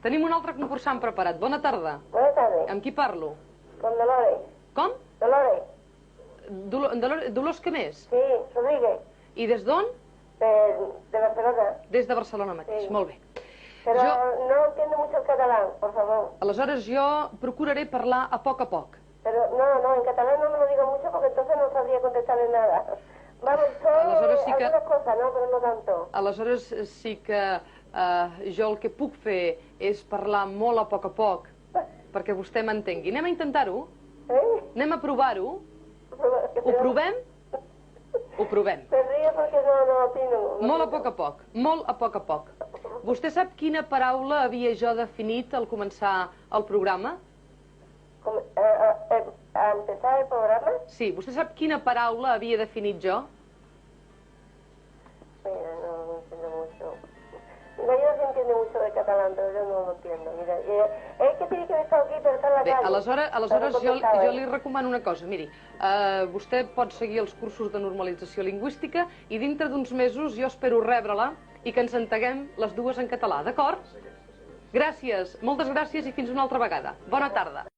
Tenim un altre concursant preparat. Bona tarda. Buenas tardes. Amb qui parlo? Con Dolores. Com? Dolores. Dolors què més? Sí, Rodríguez. I des d'on? De Barcelona. Des de Barcelona mateix. Sí. Molt bé. Pero no entiendo mucho el catalán, por favor. Aleshores jo procuraré parlar a poc, Pero no, en catalán no me lo diga mucho porque entonces no sabría contestarle nada. Vamos, Aleshores sí que... algunas cosas, ¿no? Pero no tanto. Aleshores sí que jo el que puc fer és parlar molt a poc, perquè vostè m'entengui. Anem a intentar-ho? Anem a provar-ho? Ho provem? Ho provem. Me río porque no opino. Molt a poc. Vostè sap quina paraula havia jo definit al començar el programa? ¿A empezar el programa? Sí, vostè sap quina paraula havia definit jo? Mira, no entiendo mucho. Mira, yo no entiendo mucho de catalán, pero yo no lo entiendo. Mira, es que tiene que haber estado aquí, pero está en la Bé, calle. aleshores jo li recomano una cosa. Miri, vostè pot seguir els cursos de normalització lingüística i dintre d'uns mesos jo espero rebre-la i que ens entenguem les dues en català, d'acord? Gràcies, moltes gràcies i fins una altra vegada. Bona tarda.